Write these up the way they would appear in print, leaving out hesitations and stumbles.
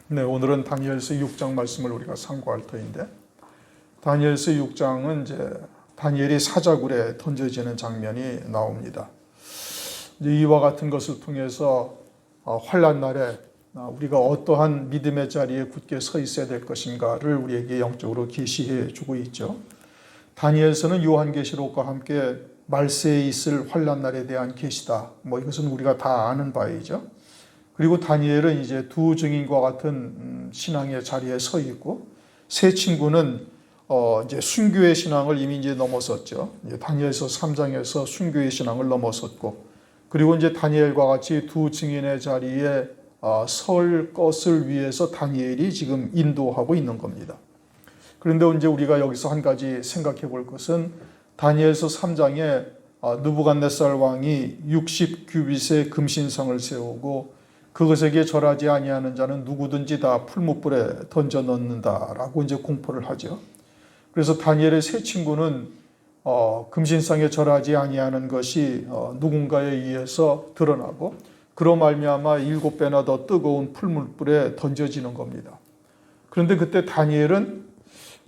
네, 오늘은 다니엘서 6장 말씀을 우리가 상고할 터인데, 다니엘서 6장은 이제 다니엘이 사자굴에 던져지는 장면이 나옵니다. 이제 이와 같은 것을 통해서 환난 날에 우리가 어떠한 믿음의 자리에 굳게 서 있어야 될 것인가를 우리에게 영적으로 계시해 주고 있죠. 다니엘서는 요한계시록과 함께 말세에 있을 환난 날에 대한 계시다. 이것은 우리가 다 아는 바이죠. 그리고 다니엘은 이제 두 증인과 같은 신앙의 자리에 서 있고, 세 친구는 이제 순교의 신앙을 이미 이제 넘어섰죠. 다니엘서 3장에서 순교의 신앙을 넘어섰고, 그리고 이제 다니엘과 같이 두 증인의 자리에 설 것을 위해서 다니엘이 지금 인도하고 있는 겁니다. 그런데 이제 우리가 여기서 한 가지 생각해 볼 것은, 다니엘서 3장에 느부갓네살 왕이 60규빗의 금신상을 세우고 그것에게 절하지 아니하는 자는 누구든지 다 풀무불에 던져 넣는다라고 이제 공포를 하죠. 그래서 다니엘의 세 친구는 금신상에 절하지 아니하는 것이 누군가에 의해서 드러나고, 그로 말미암아 7배나 더 뜨거운 풀무불에 던져지는 겁니다. 그런데 그때 다니엘은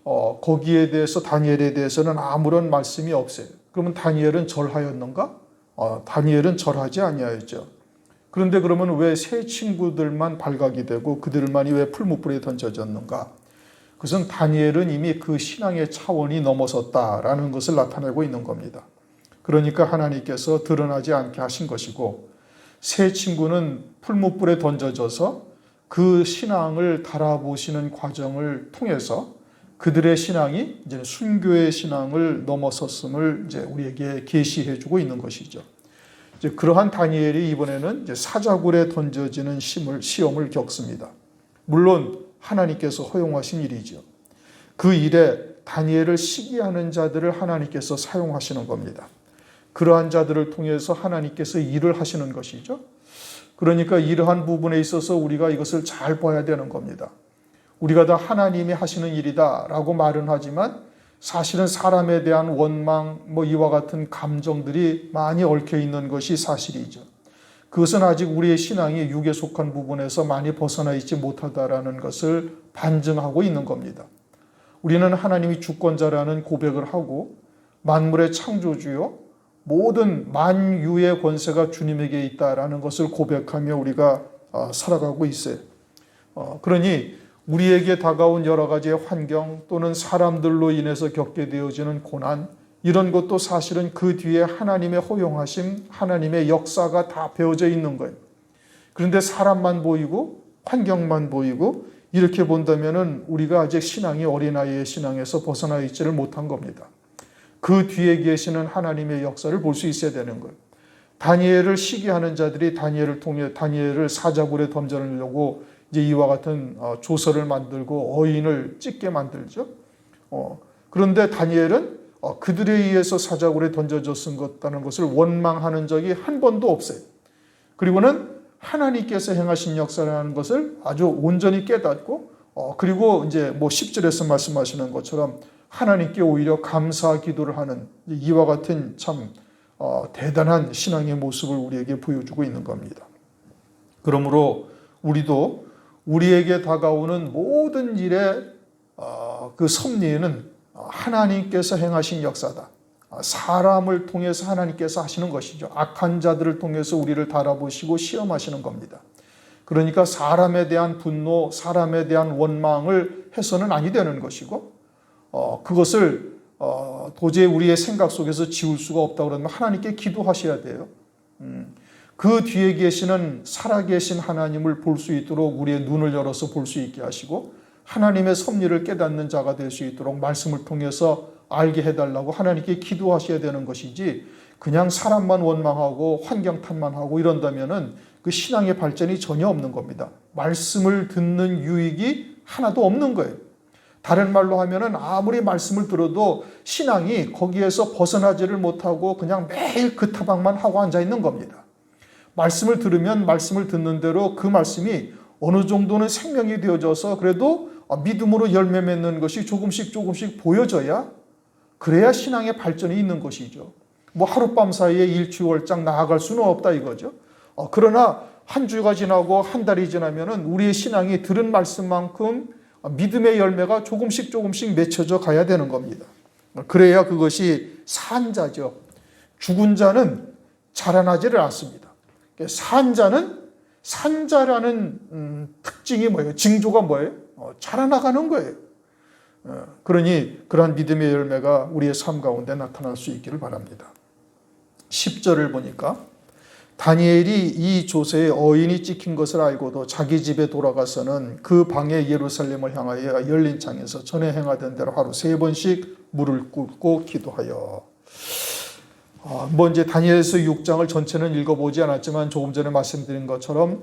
거기에 대해서, 다니엘에 대해서는 아무런 말씀이 없어요. 그러면 다니엘은 절하였는가? 다니엘은 절하지 아니하였죠. 그런데 그러면 왜 세 친구들만 발각이 되고 그들만이 왜 풀무불에 던져졌는가? 그것은 다니엘은 이미 그 신앙의 차원이 넘어섰다라는 것을 나타내고 있는 겁니다. 그러니까 하나님께서 드러나지 않게 하신 것이고, 세 친구는 풀무불에 던져져서 그 신앙을 달아보시는 과정을 통해서 그들의 신앙이 이제 순교의 신앙을 넘어섰음을 이제 우리에게 계시해 주고 있는 것이죠. 이제 그러한 다니엘이 이번에는 이제 사자굴에 던져지는 시험을 겪습니다. 물론 하나님께서 허용하신 일이죠. 그 일에 다니엘을 시기하는 자들을 하나님께서 사용하시는 겁니다. 그러한 자들을 통해서 하나님께서 일을 하시는 것이죠. 그러니까 이러한 부분에 있어서 우리가 이것을 잘 봐야 되는 겁니다. 우리가 다 하나님이 하시는 일이다라고 말은 하지만 사실은 사람에 대한 원망, 이와 같은 감정들이 많이 얽혀 있는 것이 사실이죠. 그것은 아직 우리의 신앙이 육에 속한 부분에서 많이 벗어나 있지 못하다라는 것을 반증하고 있는 겁니다. 우리는 하나님이 주권자라는 고백을 하고, 만물의 창조주요 모든 만유의 권세가 주님에게 있다라는 것을 고백하며 우리가 살아가고 있어요. 그러니 우리에게 다가온 여러 가지의 환경 또는 사람들로 인해서 겪게 되어지는 고난, 이런 것도 사실은 그 뒤에 하나님의 허용하심, 하나님의 역사가 다 배어져 있는 거예요. 그런데 사람만 보이고 환경만 보이고 이렇게 본다면은 우리가 아직 신앙이 어린아이의 신앙에서 벗어나 있지를 못한 겁니다. 그 뒤에 계시는 하나님의 역사를 볼 수 있어야 되는 거예요. 다니엘을 시기하는 자들이 다니엘을 통해 다니엘을 사자굴에 던져내려고 이제 이와 같은 조서를 만들고 어인을 찢게 만들죠. 그런데 다니엘은 그들에 의해서 사자굴에 던져졌다는 것을 원망하는 적이 한 번도 없어요. 그리고는 하나님께서 행하신 역사라는 것을 아주 온전히 깨닫고, 그리고 이제 10절에서 말씀하시는 것처럼 하나님께 오히려 감사 기도를 하는 이와 같은 참 대단한 신앙의 모습을 우리에게 보여주고 있는 겁니다. 그러므로 우리도 우리에게 다가오는 모든 일의 그 섭리에는 하나님께서 행하신 역사다. 사람을 통해서 하나님께서 하시는 것이죠. 악한 자들을 통해서 우리를 달아보시고 시험하시는 겁니다. 그러니까 사람에 대한 분노, 사람에 대한 원망을 해서는 아니 되는 것이고, 그것을 도저히 우리의 생각 속에서 지울 수가 없다고 그러면 하나님께 기도하셔야 돼요. 그 뒤에 계시는 살아계신 하나님을 볼 수 있도록 우리의 눈을 열어서 볼 수 있게 하시고, 하나님의 섭리를 깨닫는 자가 될 수 있도록 말씀을 통해서 알게 해달라고 하나님께 기도하셔야 되는 것이지, 그냥 사람만 원망하고 환경 탓만 하고 이런다면은 그 신앙의 발전이 전혀 없는 겁니다. 말씀을 듣는 유익이 하나도 없는 거예요. 다른 말로 하면은 아무리 말씀을 들어도 신앙이 거기에서 벗어나지를 못하고 그냥 매일 그 타박만 하고 앉아 있는 겁니다. 말씀을 들으면 말씀을 듣는 대로 그 말씀이 어느 정도는 생명이 되어져서 그래도 믿음으로 열매 맺는 것이 조금씩 보여져야, 그래야 신앙의 발전이 있는 것이죠. 하룻밤 사이에 일취월장 나아갈 수는 없다 이거죠. 그러나 한 주가 지나고 한 달이 지나면은 우리의 신앙이 들은 말씀만큼 믿음의 열매가 조금씩 맺혀져 가야 되는 겁니다. 그래야 그것이 산 자죠. 죽은 자는 자라나지를 않습니다. 산 자라는 특징이 뭐예요? 징조가 뭐예요? 자라나가는 거예요. 그러니 그러한 믿음의 열매가 우리의 삶 가운데 나타날 수 있기를 바랍니다. 10절을 보니까 다니엘이 이 조세에 어인이 찍힌 것을 알고도 자기 집에 돌아가서는 그 방에 예루살렘을 향하여 열린 창에서 전에 행하던 대로 하루 3번씩 물을 꿇고 기도하여. 이제 다니엘서 6장을 전체는 읽어보지 않았지만 조금 전에 말씀드린 것처럼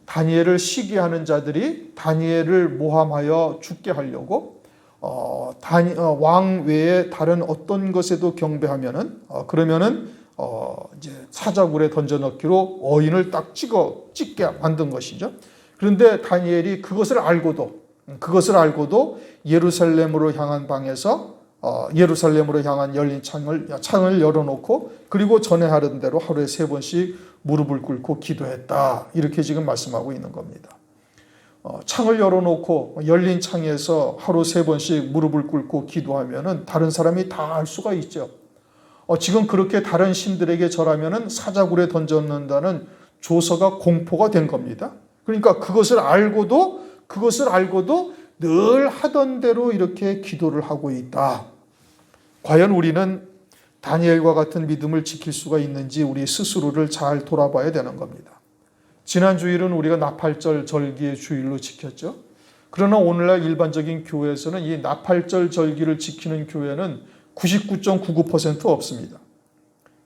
다니엘을 시기하는 자들이 다니엘을 모함하여 죽게 하려고 왕 외에 다른 어떤 것에도 경배하면은 그러면은 이제 사자굴에 던져 넣기로 어인을 딱 찍게 만든 것이죠. 그런데 다니엘이 그것을 알고도 예루살렘으로 향한 방에서 예루살렘으로 향한 열린 창을 열어놓고 그리고 전에 하던 대로 하루에 3번씩 무릎을 꿇고 기도했다. 이렇게 지금 말씀하고 있는 겁니다. 창을 열어놓고 열린 창에서 하루 3번씩 무릎을 꿇고 기도하면은 다른 사람이 다 알 수가 있죠. 지금 그렇게 다른 신들에게 절하면은 사자굴에 던져놓는다는 조서가 공포가 된 겁니다. 그러니까 그것을 알고도 늘 하던 대로 이렇게 기도를 하고 있다. 과연 우리는 다니엘과 같은 믿음을 지킬 수가 있는지 우리 스스로를 잘 돌아봐야 되는 겁니다. 지난 주일은 우리가 나팔절 절기의 주일로 지켰죠. 그러나 오늘날 일반적인 교회에서는 이 나팔절 절기를 지키는 교회는 99.99% 없습니다.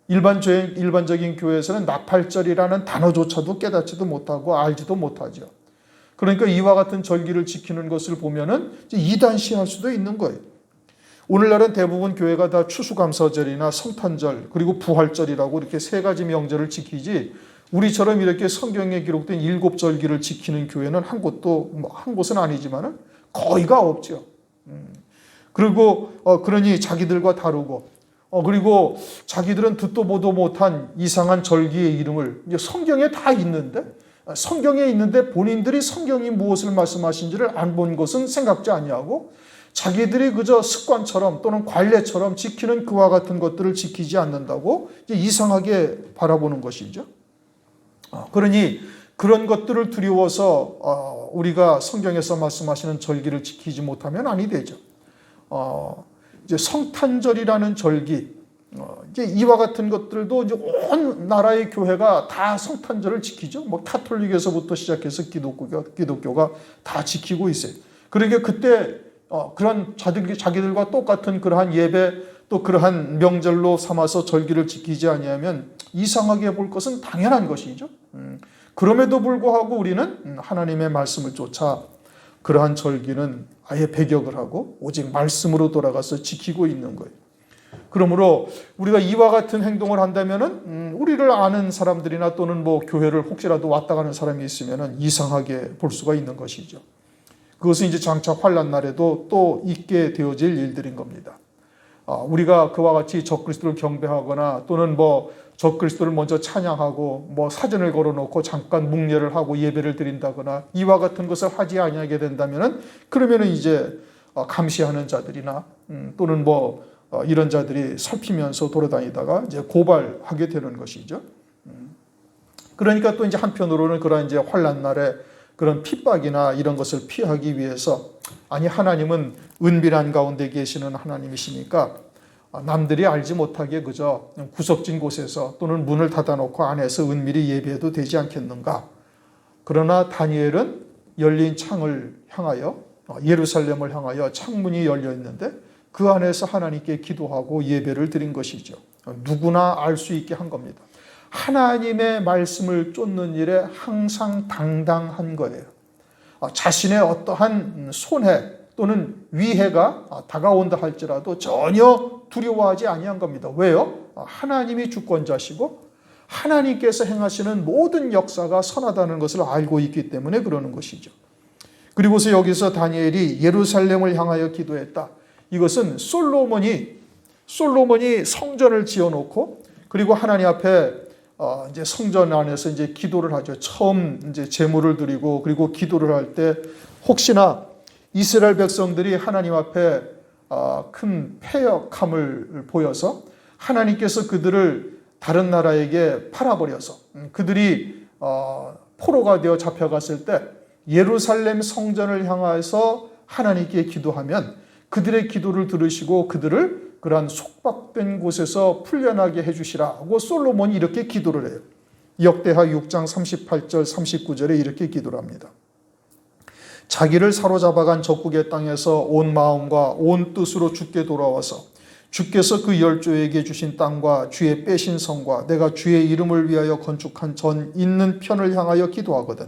일반적인 교회에서는 나팔절이라는 단어조차도 깨닫지도 못하고 알지도 못하죠. 그러니까 이와 같은 절기를 지키는 것을 보면은 이단시할 수도 있는 거예요. 오늘날은 대부분 교회가 다 추수감사절이나 성탄절 그리고 부활절이라고 이렇게 3가지 명절을 지키지 우리처럼 이렇게 성경에 기록된 7절기를 지키는 교회는 한 곳은 아니지만은 거의가 없죠. 그리고 그러니 자기들과 다르고 그리고 자기들은 듣도 보도 못한 이상한 절기의 이름을 성경에 다 있는데 본인들이 성경이 무엇을 말씀하신지를 안 본 것은 생각지 아니하고 자기들이 그저 습관처럼 또는 관례처럼 지키는 그와 같은 것들을 지키지 않는다고 이상하게 바라보는 것이죠. 그러니 그런 것들을 두려워서 우리가 성경에서 말씀하시는 절기를 지키지 못하면 아니 되죠. 이제 성탄절이라는 절기, 이제 이와 같은 것들도 이제 온 나라의 교회가 다 성탄절을 지키죠. 카톨릭에서부터 시작해서 기독교가 다 지키고 있어요. 그러니까 그때 그런 자기들과 똑같은 그러한 예배 또 그러한 명절로 삼아서 절기를 지키지 아니하면 이상하게 볼 것은 당연한 것이죠. 그럼에도 불구하고 우리는 하나님의 말씀을 쫓아 그러한 절기는 아예 배격을 하고 오직 말씀으로 돌아가서 지키고 있는 거예요. 그러므로 우리가 이와 같은 행동을 한다면은 우리를 아는 사람들이나 또는 교회를 혹시라도 왔다 가는 사람이 있으면은 이상하게 볼 수가 있는 것이죠. 그것은 이제 장차 환난 날에도 또 있게 되어질 일들인 겁니다. 우리가 그와 같이 적그리스도를 경배하거나 또는 적그리스도를 먼저 찬양하고 사진을 걸어놓고 잠깐 묵례를 하고 예배를 드린다거나 이와 같은 것을 하지 아니하게 된다면은 그러면은 이제 감시하는 자들이나 또는 이런 자들이 살피면서 돌아다니다가 이제 고발하게 되는 것이죠. 그러니까 또 이제 한편으로는 그런 이제 환난 날에 그런 핍박이나 이런 것을 피하기 위해서 하나님은 은밀한 가운데 계시는 하나님이시니까 남들이 알지 못하게 그저 구석진 곳에서 또는 문을 닫아놓고 안에서 은밀히 예배해도 되지 않겠는가. 그러나 다니엘은 열린 창을 향하여 예루살렘을 향하여 창문이 열려 있는데 그 안에서 하나님께 기도하고 예배를 드린 것이죠. 누구나 알 수 있게 한 겁니다. 하나님의 말씀을 쫓는 일에 항상 당당한 거예요. 자신의 어떠한 손해 또는 위해가 다가온다 할지라도 전혀 두려워하지 아니한 겁니다. 왜요? 하나님이 주권자시고 하나님께서 행하시는 모든 역사가 선하다는 것을 알고 있기 때문에 그러는 것이죠. 그리고서 여기서 다니엘이 예루살렘을 향하여 기도했다. 이것은 솔로몬이 성전을 지어놓고 그리고 하나님 앞에 이제 성전 안에서 이제 기도를 하죠. 처음 이제 제물을 드리고 그리고 기도를 할 때 혹시나 이스라엘 백성들이 하나님 앞에 큰 패역함을 보여서 하나님께서 그들을 다른 나라에게 팔아버려서 그들이 포로가 되어 잡혀갔을 때 예루살렘 성전을 향해서 하나님께 기도하면 그들의 기도를 들으시고 그들을 그러한 속박된 곳에서 풀려나게 해주시라고 솔로몬이 이렇게 기도를 해요. 역대하 6장 38절 39절에 이렇게 기도를 합니다. 자기를 사로잡아간 적국의 땅에서 온 마음과 온 뜻으로 주께 돌아와서 주께서 그 열조에게 주신 땅과 주의 빼신 성과 내가 주의 이름을 위하여 건축한 전 있는 편을 향하여 기도하거든.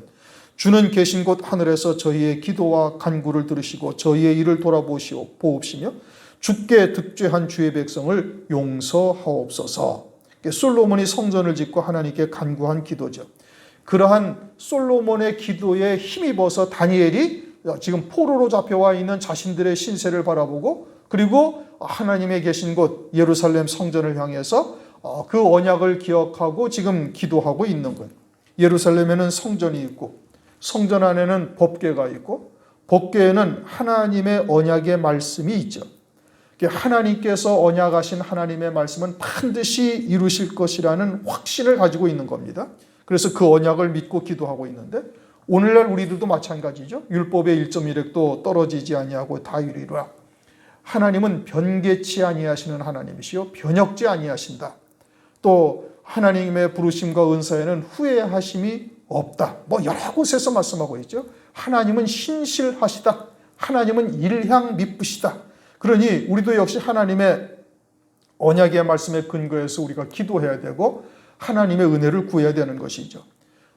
주는 계신 곳 하늘에서 저희의 기도와 간구를 들으시고 저희의 일을 돌아보옵시며 주께 득죄한 주의 백성을 용서하옵소서. 솔로몬이 성전을 짓고 하나님께 간구한 기도죠. 그러한 솔로몬의 기도에 힘입어서 다니엘이 지금 포로로 잡혀와 있는 자신들의 신세를 바라보고 그리고 하나님의 계신 곳 예루살렘 성전을 향해서 그 언약을 기억하고 지금 기도하고 있는 거예요. 예루살렘에는 성전이 있고 성전 안에는 법궤가 있고 법궤에는 하나님의 언약의 말씀이 있죠. 하나님께서 언약하신 하나님의 말씀은 반드시 이루실 것이라는 확신을 가지고 있는 겁니다. 그래서 그 언약을 믿고 기도하고 있는데 오늘날 우리들도 마찬가지죠. 율법의 1.1획도 떨어지지 아니하고 다 이루리라. 하나님은 변개치 아니하시는 하나님이시요 변혁지 아니하신다. 또 하나님의 부르심과 은사에는 후회하심이 없다. 여러 곳에서 말씀하고 있죠. 하나님은 신실하시다. 하나님은 일향 미쁘시다. 그러니 우리도 역시 하나님의 언약의 말씀에 근거해서 우리가 기도해야 되고 하나님의 은혜를 구해야 되는 것이죠.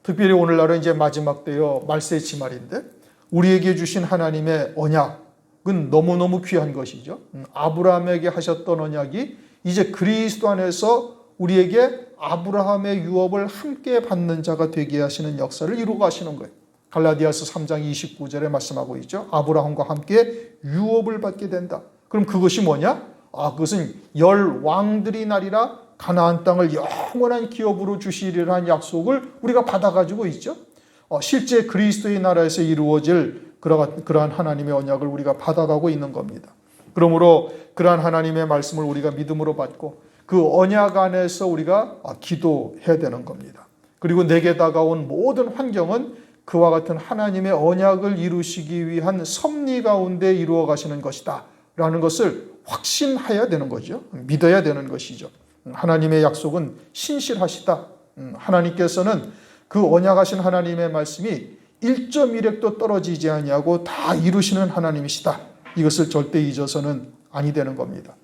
특별히 오늘날은 이제 마지막 때요 말세지말인데 우리에게 주신 하나님의 언약은 너무너무 귀한 것이죠. 아브라함에게 하셨던 언약이 이제 그리스도 안에서 우리에게 아브라함의 유업을 함께 받는 자가 되게 하시는 역사를 이루어 가시는 거예요. 갈라디아서 3장 29절에 말씀하고 있죠. 아브라함과 함께 유업을 받게 된다. 그럼 그것이 뭐냐? 그것은 열 왕들이 나리라 가나안 땅을 영원한 기업으로 주시리라는 약속을 우리가 받아가지고 있죠. 실제 그리스도의 나라에서 이루어질 그러한 하나님의 언약을 우리가 받아가고 있는 겁니다. 그러므로 그러한 하나님의 말씀을 우리가 믿음으로 받고 그 언약 안에서 우리가 기도해야 되는 겁니다. 그리고 내게 다가온 모든 환경은 그와 같은 하나님의 언약을 이루시기 위한 섭리 가운데 이루어 가시는 것이다 라는 것을 확신해야 되는 거죠. 믿어야 되는 것이죠. 하나님의 약속은 신실하시다. 하나님께서는 그 언약하신 하나님의 말씀이 1.1획도 떨어지지 아니하고 다 이루시는 하나님이시다. 이것을 절대 잊어서는 아니 되는 겁니다.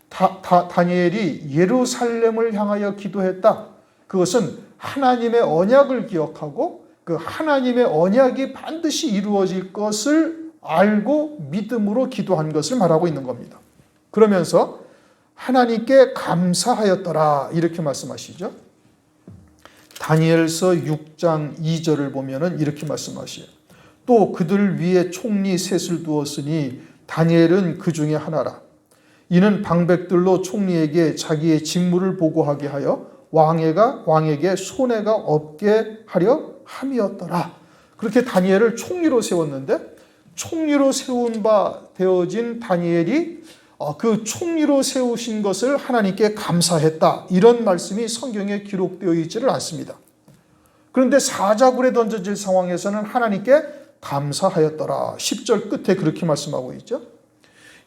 다니엘이 예루살렘을 향하여 기도했다. 그것은 하나님의 언약을 기억하고 그 하나님의 언약이 반드시 이루어질 것을 알고 믿음으로 기도한 것을 말하고 있는 겁니다. 그러면서 하나님께 감사하였더라 이렇게 말씀하시죠. 다니엘서 6장 2절을 보면은 이렇게 말씀하시요. 또 그들 위에 총리 셋을 두었으니 다니엘은 그 중에 하나라. 이는 방백들로 총리에게 자기의 직무를 보고하게 하여 왕에게 손해가 없게 하려 함이었더라. 그렇게 다니엘을 총리로 세웠는데 총리로 세운 바 되어진 다니엘이 그 총리로 세우신 것을 하나님께 감사했다. 이런 말씀이 성경에 기록되어 있지를 않습니다. 그런데 사자굴에 던져질 상황에서는 하나님께 감사하였더라. 10절 끝에 그렇게 말씀하고 있죠.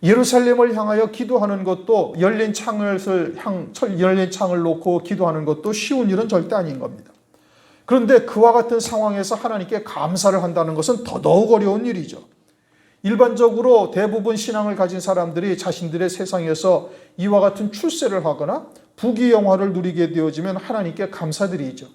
예루살렘을 향하여 기도하는 것도 열린 창을 놓고 기도하는 것도 쉬운 일은 절대 아닌 겁니다. 그런데 그와 같은 상황에서 하나님께 감사를 한다는 것은 더더욱 어려운 일이죠. 일반적으로 대부분 신앙을 가진 사람들이 자신들의 세상에서 이와 같은 출세를 하거나 부귀영화를 누리게 되어지면 하나님께 감사드리죠.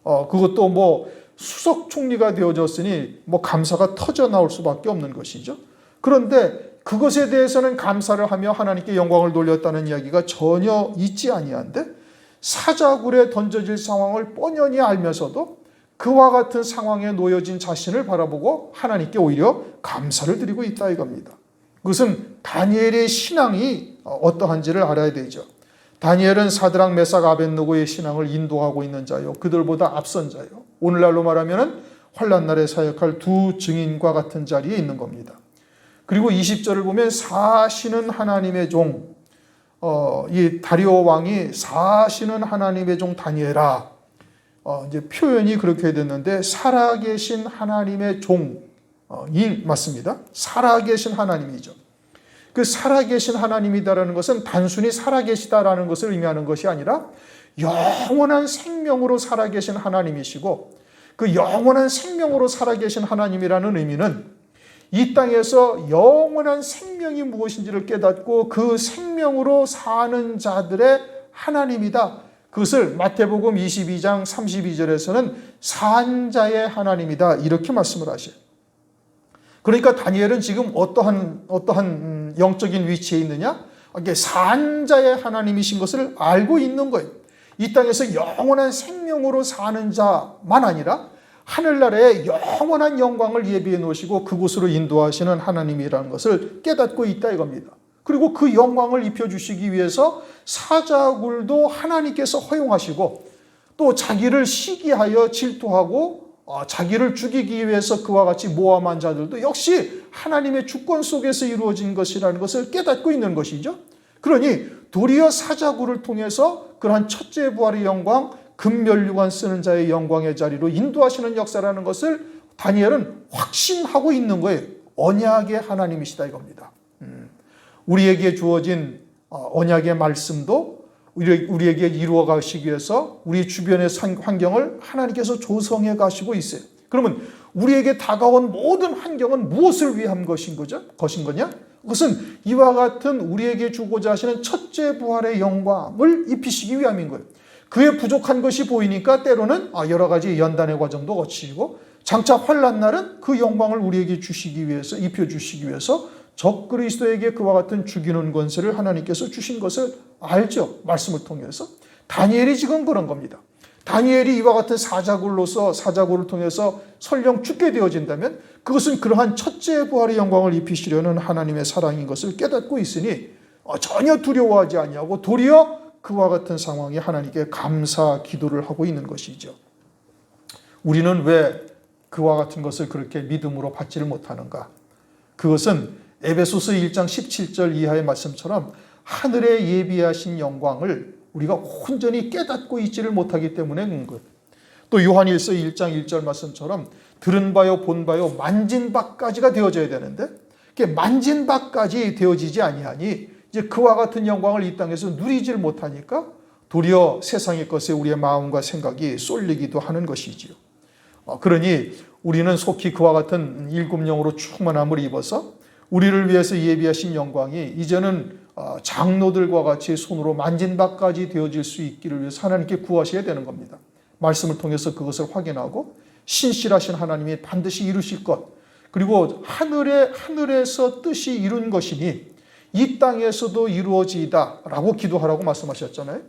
그것도 수석 총리가 되어졌으니 감사가 터져 나올 수밖에 없는 것이죠. 그런데 그것에 대해서는 감사를 하며 하나님께 영광을 돌렸다는 이야기가 전혀 있지 아니한데 사자굴에 던져질 상황을 뻔히 알면서도 그와 같은 상황에 놓여진 자신을 바라보고 하나님께 오히려 감사를 드리고 있다 이겁니다. 그것은 다니엘의 신앙이 어떠한지를 알아야 되죠. 다니엘은 사드락, 메삭, 아벳느고의 신앙을 인도하고 있는 자요, 그들보다 앞선 자요, 오늘날로 말하면 환난날에 사역할 두 증인과 같은 자리에 있는 겁니다. 그리고 20절을 보면 사시는 하나님의 종, 이 다리오 왕이 사시는 하나님의 종 다니엘아, 이제 표현이 그렇게 됐는데 살아계신 하나님의 종이 맞습니다. 살아계신 하나님이죠. 그 살아계신 하나님이다라는 것은 단순히 살아계시다라는 것을 의미하는 것이 아니라 영원한 생명으로 살아계신 하나님이시고, 그 영원한 생명으로 살아계신 하나님이라는 의미는 이 땅에서 영원한 생명이 무엇인지를 깨닫고 그 생명으로 사는 자들의 하나님이다. 그것을 마태복음 22장 32절에서는 산자의 하나님이다, 이렇게 말씀을 하셔요. 그러니까 다니엘은 지금 어떠한 영적인 위치에 있느냐? 산자의 하나님이신 것을 알고 있는 거예요. 이 땅에서 영원한 생명으로 사는 자만 아니라 하늘나라에 영원한 영광을 예비해 놓으시고 그곳으로 인도하시는 하나님이라는 것을 깨닫고 있다 이겁니다. 그리고 그 영광을 입혀주시기 위해서 사자굴도 하나님께서 허용하시고, 또 자기를 시기하여 질투하고 자기를 죽이기 위해서 그와 같이 모함한 자들도 역시 하나님의 주권 속에서 이루어진 것이라는 것을 깨닫고 있는 것이죠. 그러니 도리어 사자굴을 통해서 그러한 첫째 부활의 영광, 금면류관 쓰는 자의 영광의 자리로 인도하시는 역사라는 것을 다니엘은 확신하고 있는 거예요. 언약의 하나님이시다 이겁니다. 우리에게 주어진 언약의 말씀도 우리에게 이루어 가시기 위해서 우리 주변의 환경을 하나님께서 조성해 가시고 있어요. 그러면 우리에게 다가온 모든 환경은 무엇을 위한 것인 거냐? 그것은 이와 같은 우리에게 주고자 하시는 첫째 부활의 영광을 입히시기 위함인 거예요. 그에 부족한 것이 보이니까 때로는 여러 가지 연단의 과정도 거치고, 장차 환난날은 그 영광을 우리에게 주시기 위해서, 입혀주시기 위해서 적그리스도에게 그와 같은 죽이는 권세를 하나님께서 주신 것을 알죠. 말씀을 통해서. 다니엘이 지금 그런 겁니다. 다니엘이 이와 같은 사자굴을 통해서 설령 죽게 되어진다면 그것은 그러한 첫째 부활의 영광을 입히시려는 하나님의 사랑인 것을 깨닫고 있으니 전혀 두려워하지 아니하고 도리어 그와 같은 상황에 하나님께 감사 기도를 하고 있는 것이죠. 우리는 왜 그와 같은 것을 그렇게 믿음으로 받지를 못하는가? 그것은 에베소서 1장 17절 이하의 말씀처럼 하늘에 예비하신 영광을 우리가 온전히 깨닫고 있지를 못하기 때문에 그런 거예요. 또 요한일서 1장 1절 말씀처럼 들은 바요 본 바요 만진 바까지가 되어져야 되는데, 그게 만진 바까지 되어지지 아니하니 이제 그와 같은 영광을 이 땅에서 누리질 못하니까 도리어 세상의 것에 우리의 마음과 생각이 쏠리기도 하는 것이지요. 그러니 우리는 속히 그와 같은 일곱 영으로 충만함을 입어서 우리를 위해서 예비하신 영광이 이제는 장로들과 같이 손으로 만진 바까지 되어질 수 있기를 위해서 하나님께 구하셔야 되는 겁니다. 말씀을 통해서 그것을 확인하고 신실하신 하나님이 반드시 이루실 것, 그리고 하늘에서 뜻이 이룬 것이니 이 땅에서도 이루어지이다 라고 기도하라고 말씀하셨잖아요.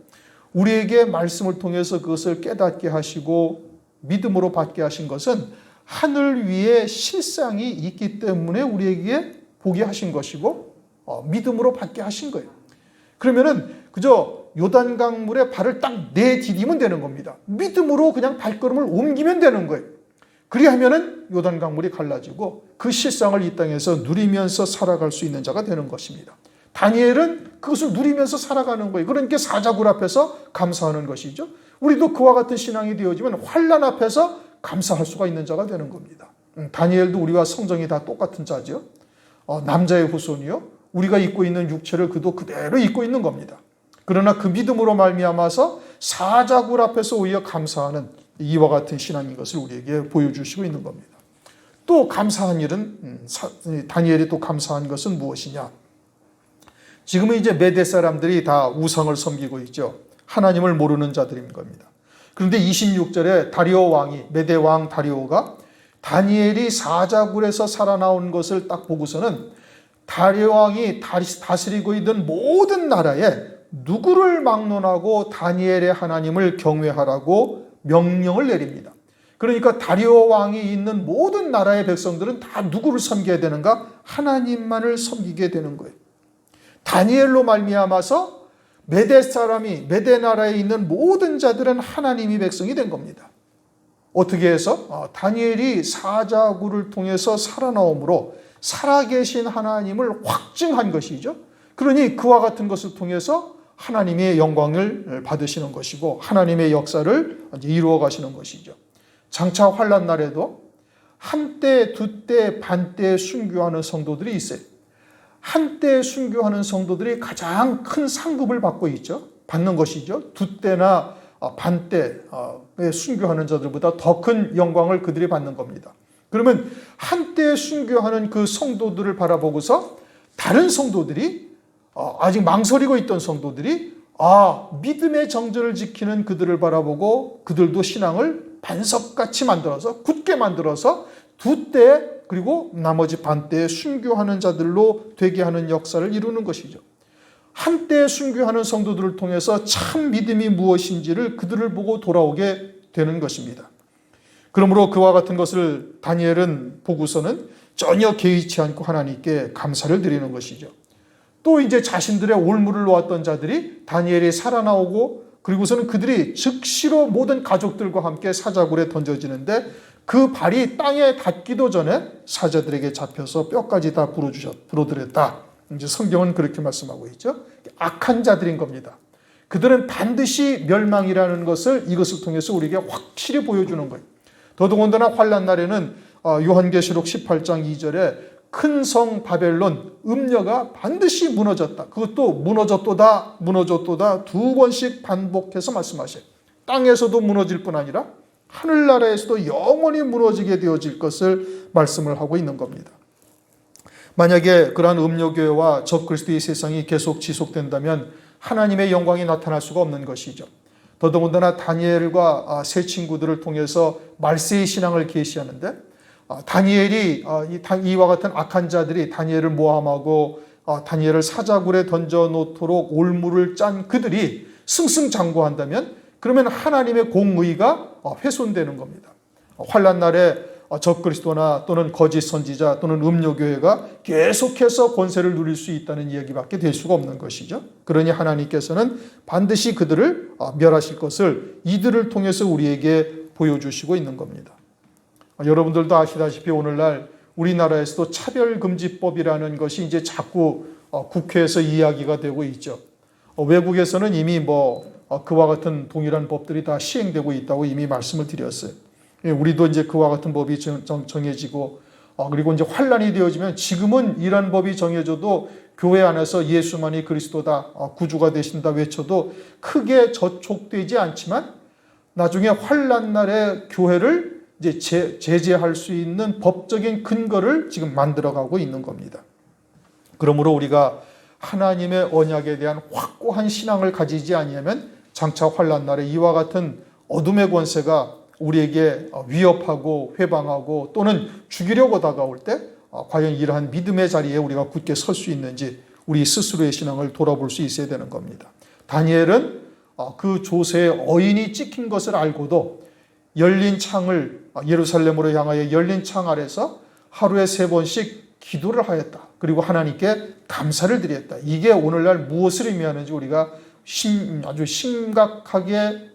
우리에게 말씀을 통해서 그것을 깨닫게 하시고 믿음으로 받게 하신 것은 하늘 위에 실상이 있기 때문에 우리에게 보게 하신 것이고 믿음으로 받게 하신 거예요. 그러면은 그저 요단강물에 발을 딱 내디디면 되는 겁니다. 믿음으로 그냥 발걸음을 옮기면 되는 거예요. 그리하면은 요단강물이 갈라지고 그 실상을 이 땅에서 누리면서 살아갈 수 있는 자가 되는 것입니다. 다니엘은 그것을 누리면서 살아가는 거예요. 그러니까 사자굴 앞에서 감사하는 것이죠. 우리도 그와 같은 신앙이 되어지면 환난 앞에서 감사할 수가 있는 자가 되는 겁니다. 다니엘도 우리와 성정이 다 똑같은 자죠. 남자의 후손이요. 우리가 입고 있는 육체를 그도 그대로 입고 있는 겁니다. 그러나 그 믿음으로 말미암아서 사자굴 앞에서 오히려 감사하는 이와 같은 신앙인 것을 우리에게 보여주시고 있는 겁니다. 또 감사한 일은, 다니엘이 또 감사한 것은 무엇이냐? 지금은 이제 메대 사람들이 다 우상을 섬기고 있죠. 하나님을 모르는 자들인 겁니다. 그런데 26절에 다리오 왕이, 메대 왕 다리오가 다니엘이 사자굴에서 살아나온 것을 딱 보고서는 다리오 왕이 다스리고 있던 모든 나라에 누구를 막론하고 다니엘의 하나님을 경외하라고 명령을 내립니다. 그러니까 다리오 왕이 있는 모든 나라의 백성들은 다 누구를 섬겨야 되는가? 하나님만을 섬기게 되는 거예요. 다니엘로 말미암아서 메대 나라에 있는 모든 자들은 하나님의 백성이 된 겁니다. 어떻게 해서? 다니엘이 사자굴을 통해서 살아나옴으로 살아계신 하나님을 확증한 것이죠. 그러니 그와 같은 것을 통해서 하나님의 영광을 받으시는 것이고 하나님의 역사를 이루어 가시는 것이죠. 장차 환난 날에도 한때, 두때, 반때 순교하는 성도들이 있어요. 한때 순교하는 성도들이 가장 큰 상급을 받는 것이죠. 두때나 반때에 순교하는 자들보다 더 큰 영광을 그들이 받는 겁니다. 그러면 한때 순교하는 그 성도들을 바라보고서 다른 성도들이 아직 망설이고 있던 성도들이 믿음의 정절을 지키는 그들을 바라보고 그들도 신앙을 반석같이 만들어서 굳게 만들어서 두때 그리고 나머지 반때에 순교하는 자들로 되게 하는 역사를 이루는 것이죠. 한때 순교하는 성도들을 통해서 참 믿음이 무엇인지를 그들을 보고 돌아오게 되는 것입니다. 그러므로 그와 같은 것을 다니엘은 보고서는 전혀 개의치 않고 하나님께 감사를 드리는 것이죠. 또 이제 자신들의 올무를 놓았던 자들이 다니엘이 살아나오고 그리고서는 그들이 즉시로 모든 가족들과 함께 사자굴에 던져지는데 그 발이 땅에 닿기도 전에 사자들에게 잡혀서 뼈까지 다 부러뜨렸다. 이제 성경은 그렇게 말씀하고 있죠. 악한 자들인 겁니다. 그들은 반드시 멸망이라는 것을 이것을 통해서 우리에게 확실히 보여주는 거예요. 더더군다나 환난 날에는 요한계시록 18장 2절에 큰 성 바벨론 음녀가 반드시 무너졌다. 그것도 무너졌도다 두 번씩 반복해서 말씀하셔요. 땅에서도 무너질 뿐 아니라 하늘나라에서도 영원히 무너지게 되어질 것을 말씀을 하고 있는 겁니다. 만약에 그러한 음녀교회와 적그리스도의 세상이 계속 지속된다면 하나님의 영광이 나타날 수가 없는 것이죠. 더더군다나 다니엘과 세 친구들을 통해서 말세의 신앙을 계시하는데 다니엘이 이와 같은 악한 자들이 다니엘을 모함하고 다니엘을 사자굴에 던져놓도록 올무를 짠 그들이 승승장구한다면 그러면 하나님의 공의가 훼손되는 겁니다. 환난 날에 적그리스도나 또는 거짓 선지자 또는 음료교회가 계속해서 권세를 누릴 수 있다는 이야기밖에 될 수가 없는 것이죠. 그러니 하나님께서는 반드시 그들을 멸하실 것을 이들을 통해서 우리에게 보여주시고 있는 겁니다. 여러분들도 아시다시피 오늘날 우리나라에서도 차별금지법이라는 것이 이제 자꾸 국회에서 이야기가 되고 있죠. 외국에서는 이미 그와 같은 동일한 법들이 다 시행되고 있다고 이미 말씀을 드렸어요. 우리도 이제 그와 같은 법이 정해지고 그리고 이제 환란이 되어지면 지금은 이런 법이 정해져도 교회 안에서 예수만이 그리스도다, 구주가 되신다 외쳐도 크게 저촉되지 않지만 나중에 환란 날에 교회를 이제 제재할 수 있는 법적인 근거를 지금 만들어가고 있는 겁니다. 그러므로 우리가 하나님의 언약에 대한 확고한 신앙을 가지지 아니하면 장차 환란 날에 이와 같은 어둠의 권세가 우리에게 위협하고 회방하고 또는 죽이려고 다가올 때 과연 이러한 믿음의 자리에 우리가 굳게 설 수 있는지 우리 스스로의 신앙을 돌아볼 수 있어야 되는 겁니다. 다니엘은 그 조세의 어인이 찍힌 것을 알고도 열린 창을 예루살렘으로 향하여 열린 창 아래서 하루에 3번씩 기도를 하였다. 그리고 하나님께 감사를 드렸다. 이게 오늘날 무엇을 의미하는지 우리가 아주 심각하게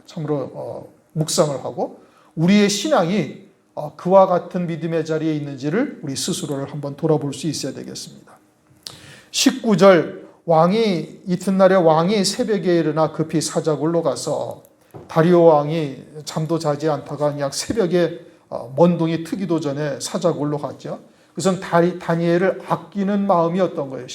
참으로 묵상을 하고 우리의 신앙이 그와 같은 믿음의 자리에 있는지를 우리 스스로를 한번 돌아볼 수 있어야 되겠습니다. 19절 이튿날에 왕이 새벽에 일어나 급히 사자굴로 가서 다리오 왕이 잠도 자지 않다가 그냥 새벽에 먼동이 트기도 전에 사자굴로 갔죠. 그래서 다니엘을 아끼는 마음이었던 거예요.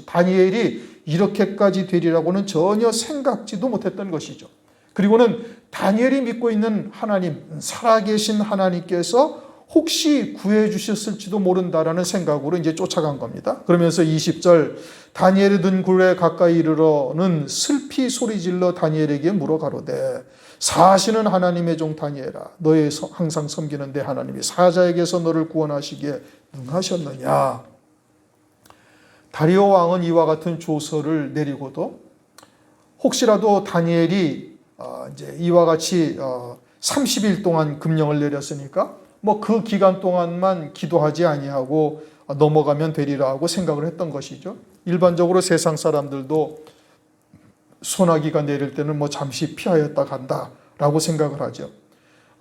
다니엘이 이렇게까지 되리라고는 전혀 생각지도 못했던 것이죠. 그리고는 다니엘이 믿고 있는 하나님, 살아계신 하나님께서 혹시 구해 주셨을지도 모른다라는 생각으로 이제 쫓아간 겁니다. 그러면서 20절 다니엘이 든 굴에 가까이 이르러는 슬피 소리질러 다니엘에게 물어 가로되 사시는 하나님의 종 다니엘아 너의 항상 섬기는 내 하나님이 사자에게서 너를 구원하시기에 능하셨느냐. 다리오 왕은 이와 같은 조서를 내리고도 혹시라도 다니엘이 이제 이와 같이 30일 동안 금령을 내렸으니까 그 기간 동안만 기도하지 아니하고 넘어가면 되리라 하고 생각을 했던 것이죠. 일반적으로 세상 사람들도 소나기가 내릴 때는 뭐 잠시 피하였다 간다라고 생각을 하죠.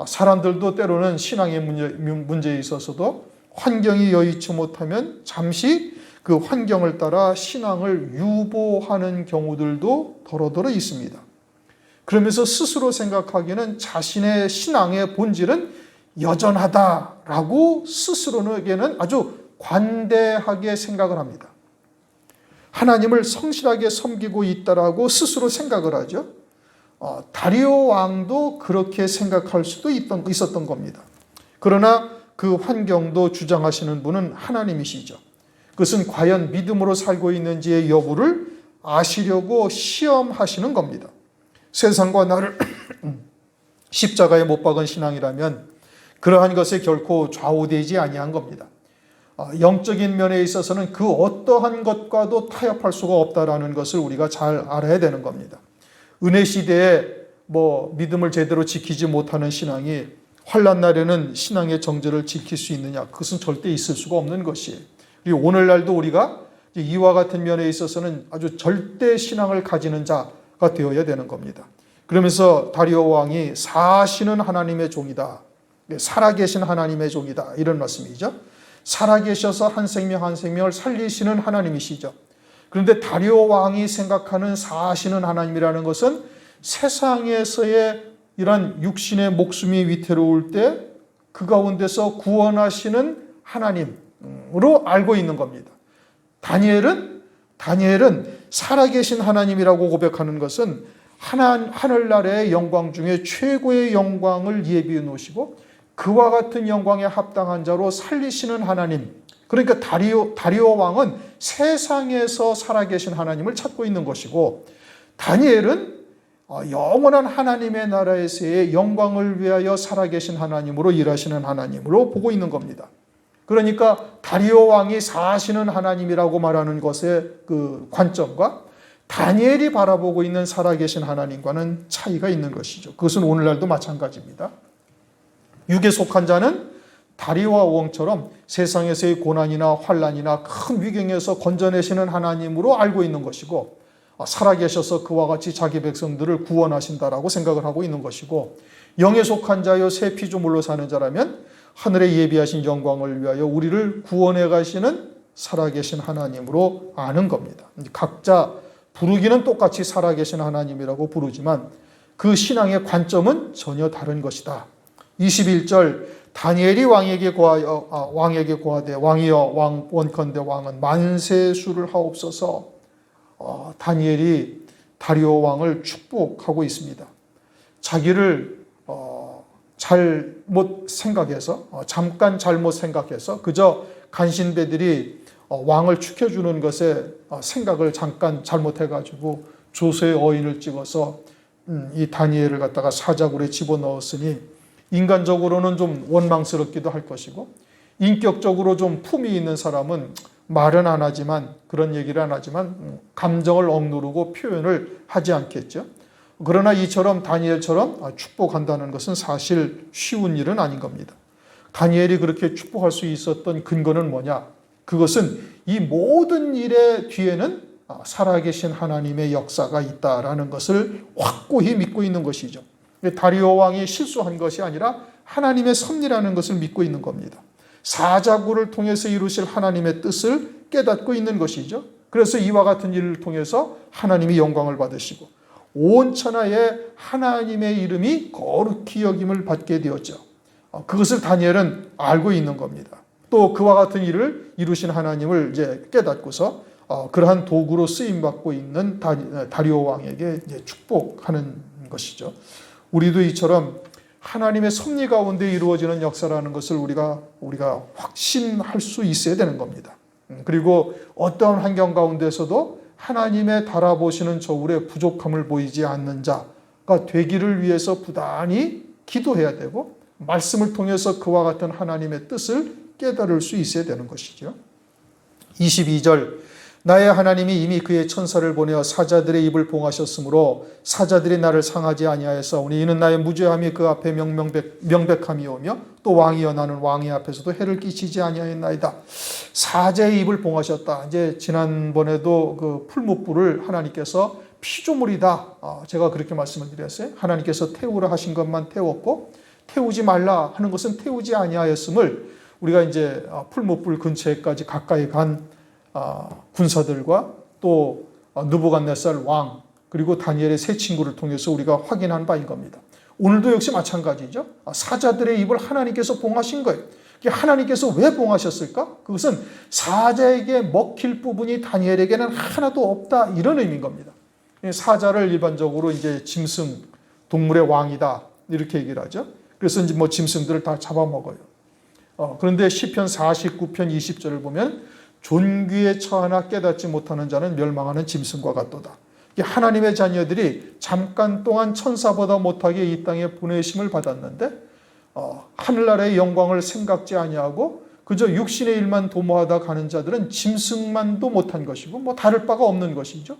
사람들도 때로는 신앙의 문제에 있어서도 환경이 여의치 못하면 잠시 그 환경을 따라 신앙을 유보하는 경우들도 더러더러 있습니다. 그러면서 스스로 생각하기에는 자신의 신앙의 본질은 여전하다라고 스스로에게는 아주 관대하게 생각을 합니다. 하나님을 성실하게 섬기고 있다라고 스스로 생각을 하죠. 다리오 왕도 그렇게 생각할 수도 있었던 겁니다. 그러나 그 환경도 주장하시는 분은 하나님이시죠. 그것은 과연 믿음으로 살고 있는지의 여부를 아시려고 시험하시는 겁니다. 세상과 나를 십자가에 못 박은 신앙이라면 그러한 것에 결코 좌우되지 아니한 겁니다. 영적인 면에 있어서는 그 어떠한 것과도 타협할 수가 없다라는 것을 우리가 잘 알아야 되는 겁니다. 은혜 시대에 믿음을 제대로 지키지 못하는 신앙이 환난 날에는 신앙의 정절을 지킬 수 있느냐? 그것은 절대 있을 수가 없는 것이에요. 그리고 오늘날도 우리가 이와 같은 면에 있어서는 아주 절대 신앙을 가지는 자가 되어야 되는 겁니다. 그러면서 다리오 왕이 사시는 하나님의 종이다. 살아계신 하나님의 종이다. 이런 말씀이죠. 살아계셔서 한 생명 한 생명을 살리시는 하나님이시죠. 그런데 다리오 왕이 생각하는 사시는 하나님이라는 것은 세상에서의 이런 육신의 목숨이 위태로울 때 그 가운데서 구원하시는 하나님으로 알고 있는 겁니다. 다니엘은 살아계신 하나님이라고 고백하는 것은 하늘나라의 영광 중에 최고의 영광을 예비해 놓으시고 그와 같은 영광에 합당한 자로 살리시는 하나님. 그러니까 다리오 왕은 세상에서 살아계신 하나님을 찾고 있는 것이고 다니엘은 영원한 하나님의 나라에서의 영광을 위하여 살아계신 하나님으로 일하시는 하나님으로 보고 있는 겁니다. 그러니까 다리오 왕이 사시는 하나님이라고 말하는 것의 그 관점과 다니엘이 바라보고 있는 살아계신 하나님과는 차이가 있는 것이죠. 그것은 오늘날도 마찬가지입니다. 육에 속한 자는 다리와 왕처럼 세상에서의 고난이나 환난이나 큰 위경에서 건져내시는 하나님으로 알고 있는 것이고 살아계셔서 그와 같이 자기 백성들을 구원하신다라고 생각을 하고 있는 것이고 영에 속한 자여 새 피조물로 사는 자라면 하늘에 예비하신 영광을 위하여 우리를 구원해 가시는 살아계신 하나님으로 아는 겁니다. 각자 부르기는 똑같이 살아계신 하나님이라고 부르지만 그 신앙의 관점은 전혀 다른 것이다. 21절 다니엘이 왕에게 고하되 왕이여 원컨대 왕은 만세수를 하옵소서. 다니엘이 다리오 왕을 축복하고 있습니다. 자기를 잘못 생각해서 잠깐 잘못 생각해서 그저 간신배들이 왕을 축혀주는 것에 생각을 잠깐 잘못해가지고 조서의 어인을 찍어서 이 다니엘을 갖다가 사자굴에 집어넣었으니 인간적으로는 좀 원망스럽기도 할 것이고 인격적으로 좀 품이 있는 사람은 말은 안 하지만 그런 얘기를 안 하지만 감정을 억누르고 표현을 하지 않겠죠. 그러나 이처럼 다니엘처럼 축복한다는 것은 사실 쉬운 일은 아닌 겁니다. 다니엘이 그렇게 축복할 수 있었던 근거는 뭐냐? 그것은 이 모든 일의 뒤에는 살아계신 하나님의 역사가 있다라는 것을 확고히 믿고 있는 것이죠. 다리오 왕이 실수한 것이 아니라 하나님의 섭리라는 것을 믿고 있는 겁니다. 사자굴을 통해서 이루실 하나님의 뜻을 깨닫고 있는 것이죠. 그래서 이와 같은 일을 통해서 하나님이 영광을 받으시고 온 천하에 하나님의 이름이 거룩히 여김을 받게 되었죠. 그것을 다니엘은 알고 있는 겁니다. 또 그와 같은 일을 이루신 하나님을 이제 깨닫고서 그러한 도구로 쓰임 받고 있는 다리오 왕에게 이제 축복하는 것이죠. 우리도 이처럼 하나님의 섭리 가운데 이루어지는 역사라는 것을 우리가 확신할 수 있어야 되는 겁니다. 그리고 어떤 환경 가운데서도 하나님의 달아보시는 저울에 부족함을 보이지 않는 자가 되기를 위해서 부단히 기도해야 되고 말씀을 통해서 그와 같은 하나님의 뜻을 깨달을 수 있어야 되는 것이죠. 22절 나의 하나님이 이미 그의 천사를 보내어 사자들의 입을 봉하셨으므로 사자들이 나를 상하지 아니하였사오니 이는 나의 무죄함이 그 앞에 명백함이오며 또 왕이여 나는 왕의 앞에서도 해를 끼치지 아니하였나이다. 사자의 입을 봉하셨다. 이제 지난번에도 그 풀무불을 하나님께서 피조물이다. 제가 그렇게 말씀을 드렸어요. 하나님께서 태우라 하신 것만 태웠고 태우지 말라 하는 것은 태우지 아니하였음을 우리가 이제 풀무불 근처에까지 가까이 간 군사들과 또 느부갓네살 왕 그리고 다니엘의 세 친구를 통해서 우리가 확인한 바인 겁니다. 오늘도 역시 마찬가지죠. 사자들의 입을 하나님께서 봉하신 거예요. 하나님께서 왜 봉하셨을까? 그것은 사자에게 먹힐 부분이 다니엘에게는 하나도 없다 이런 의미인 겁니다. 사자를 일반적으로 이제 짐승, 동물의 왕이다 이렇게 얘기를 하죠. 그래서 이제 뭐 짐승들을 다 잡아먹어요. 그런데 시편 49편 20절을 보면 존귀에 처하나 깨닫지 못하는 자는 멸망하는 짐승과 같도다. 하나님의 자녀들이 잠깐 동안 천사보다 못하게 이 땅에 보내심을 받았는데 하늘나라의 영광을 생각지 아니하고 그저 육신의 일만 도모하다 가는 자들은 짐승만도 못한 것이고 뭐 다를 바가 없는 것이죠.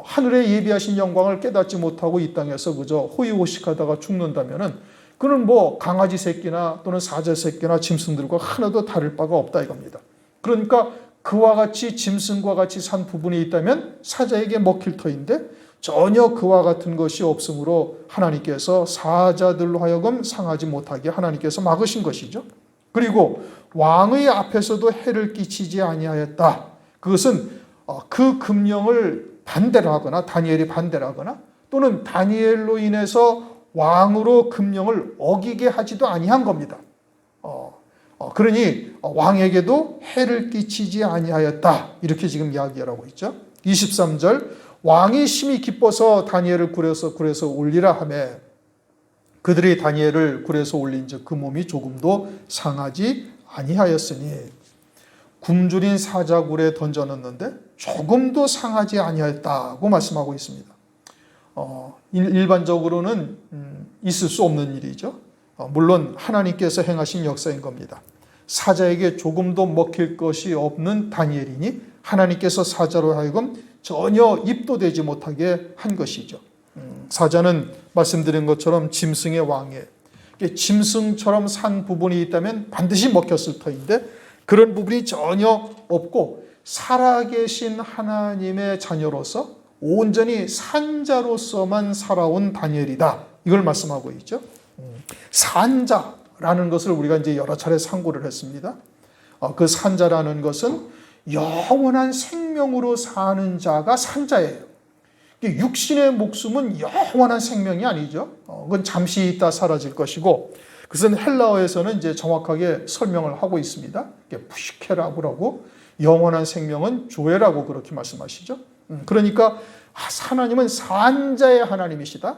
하늘에 예비하신 영광을 깨닫지 못하고 이 땅에서 그저 호의호식하다가 죽는다면은 그는 뭐 강아지 새끼나 또는 사자 새끼나 짐승들과 하나도 다를 바가 없다 이겁니다. 그러니까 그와 같이 짐승과 같이 산 부분이 있다면 사자에게 먹힐 터인데 전혀 그와 같은 것이 없으므로 하나님께서 사자들로 하여금 상하지 못하게 하나님께서 막으신 것이죠. 그리고 왕의 앞에서도 해를 끼치지 아니하였다. 그것은 그 금령을 반대를 하거나 다니엘이 반대를 하거나 또는 다니엘로 인해서 왕으로 금령을 어기게 하지도 아니한 겁니다. 그러니 왕에게도 해를 끼치지 아니하였다. 이렇게 지금 이야기를 하고 있죠. 23절 왕이 심히 기뻐서 다니엘을 굴에서 올리라 하며 그들이 다니엘을 굴에서 올린즉 그 몸이 조금도 상하지 아니하였으니 굶주린 사자굴에 던져넣는데 조금도 상하지 아니하였다고 말씀하고 있습니다. 일반적으로는 있을 수 없는 일이죠. 물론 하나님께서 행하신 역사인 겁니다. 사자에게 조금도 먹힐 것이 없는 다니엘이니 하나님께서 사자로 하여금 전혀 입도 되지 못하게 한 것이죠. 사자는 말씀드린 것처럼 짐승의 왕이에요. 짐승처럼 산 부분이 있다면 반드시 먹혔을 터인데 그런 부분이 전혀 없고 살아계신 하나님의 자녀로서 온전히 산자로서만 살아온 다니엘이다. 이걸 말씀하고 있죠. 산자라는 것을 우리가 이제 여러 차례 상고를 했습니다. 그 산자라는 것은 영원한 생명으로 사는 자가 산자예요. 육신의 목숨은 영원한 생명이 아니죠. 그건 잠시 있다 사라질 것이고, 그것은 헬라어에서는 이제 정확하게 설명을 하고 있습니다. 푸시케라고라고 영원한 생명은 조에라고 그렇게 말씀하시죠. 그러니까 하나님은 산자의 하나님이시다.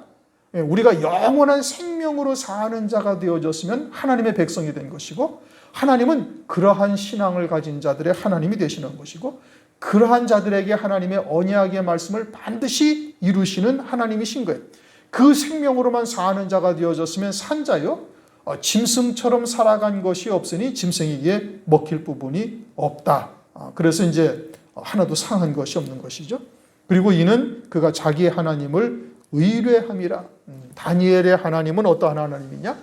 우리가 영원한 생명으로 사는 자가 되어졌으면 하나님의 백성이 된 것이고 하나님은 그러한 신앙을 가진 자들의 하나님이 되시는 것이고 그러한 자들에게 하나님의 언약의 말씀을 반드시 이루시는 하나님이신 거예요. 그 생명으로만 사는 자가 되어졌으면 산자요. 짐승처럼 살아간 것이 없으니 짐승에게 먹힐 부분이 없다. 그래서 이제 하나도 상한 것이 없는 것이죠. 그리고 이는 그가 자기 하나님을 의뢰함이라. 다니엘의 하나님은 어떠한 하나님이냐?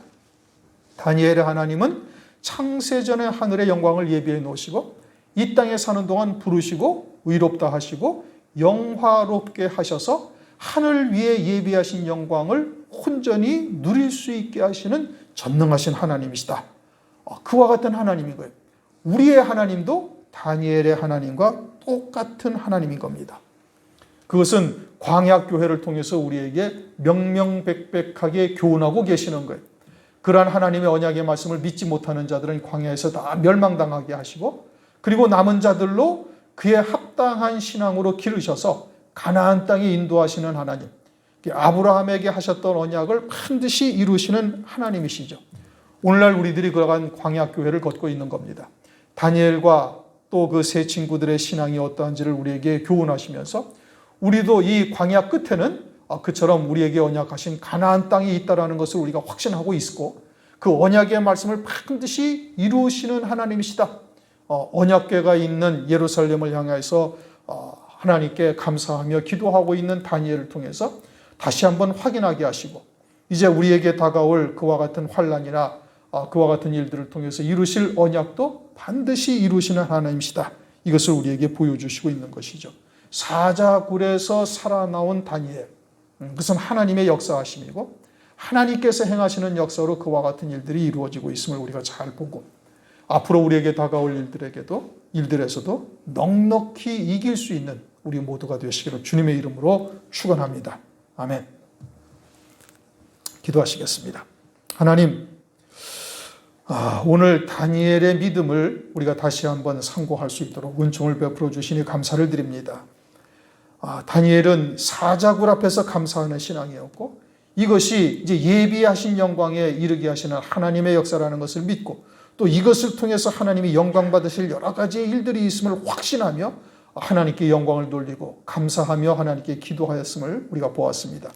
다니엘의 하나님은 창세전에 하늘의 영광을 예비해 놓으시고 이 땅에 사는 동안 부르시고 의롭다 하시고 영화롭게 하셔서 하늘 위에 예비하신 영광을 온전히 누릴 수 있게 하시는 전능하신 하나님이시다. 그와 같은 하나님인 거예요. 우리의 하나님도 다니엘의 하나님과 똑같은 하나님인 겁니다. 그것은 광야교회를 통해서 우리에게 명명백백하게 교훈하고 계시는 거예요. 그러한 하나님의 언약의 말씀을 믿지 못하는 자들은 광야에서 다 멸망당하게 하시고 그리고 남은 자들로 그에 합당한 신앙으로 기르셔서 가나안 땅에 인도하시는 하나님, 아브라함에게 하셨던 언약을 반드시 이루시는 하나님이시죠. 오늘날 우리들이 그러한 광야교회를 걷고 있는 겁니다. 다니엘과 또 그 세 친구들의 신앙이 어떠한지를 우리에게 교훈하시면서 우리도 이 광야 끝에는 그처럼 우리에게 언약하신 가나안 땅이 있다는 것을 우리가 확신하고 있고 그 언약의 말씀을 반드시 이루시는 하나님이시다. 언약궤가 있는 예루살렘을 향해서 하나님께 감사하며 기도하고 있는 다니엘을 통해서 다시 한번 확인하게 하시고 이제 우리에게 다가올 그와 같은 환난이나 그와 같은 일들을 통해서 이루실 언약도 반드시 이루시는 하나님이시다. 이것을 우리에게 보여주시고 있는 것이죠. 사자굴에서 살아나온 다니엘, 그것은 하나님의 역사하심이고 하나님께서 행하시는 역사로 그와 같은 일들이 이루어지고 있음을 우리가 잘 보고 앞으로 우리에게 다가올 일들에서도 넉넉히 이길 수 있는 우리 모두가 되시기를 주님의 이름으로 축원합니다. 아멘. 기도하시겠습니다. 하나님, 오늘 다니엘의 믿음을 우리가 다시 한번 상고할 수 있도록 은총을 베풀어 주시니 감사를 드립니다. 다니엘은 사자굴 앞에서 감사하는 신앙이었고 이것이 이제 예비하신 영광에 이르게 하시는 하나님의 역사라는 것을 믿고 또 이것을 통해서 하나님이 영광 받으실 여러 가지의 일들이 있음을 확신하며 하나님께 영광을 돌리고 감사하며 하나님께 기도하였음을 우리가 보았습니다.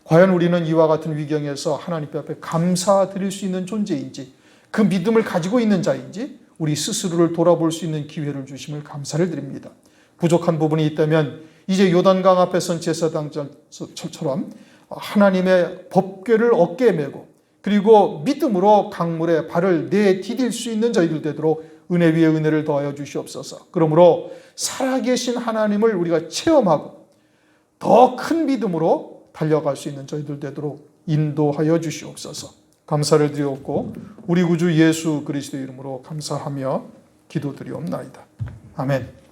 과연 우리는 이와 같은 위경에서 하나님 앞에 감사드릴 수 있는 존재인지 그 믿음을 가지고 있는 자인지 우리 스스로를 돌아볼 수 있는 기회를 주심을 감사를 드립니다. 부족한 부분이 있다면 이제 요단강 앞에 선 제사장처럼 하나님의 법궤를 어깨에 메고 그리고 믿음으로 강물에 발을 내디딜 수 있는 저희들 되도록 은혜 위에 은혜를 더하여 주시옵소서. 그러므로 살아계신 하나님을 우리가 체험하고 더 큰 믿음으로 달려갈 수 있는 저희들 되도록 인도하여 주시옵소서. 감사를 드리옵고 우리 구주 예수 그리스도의 이름으로 감사하며 기도드리옵나이다. 아멘.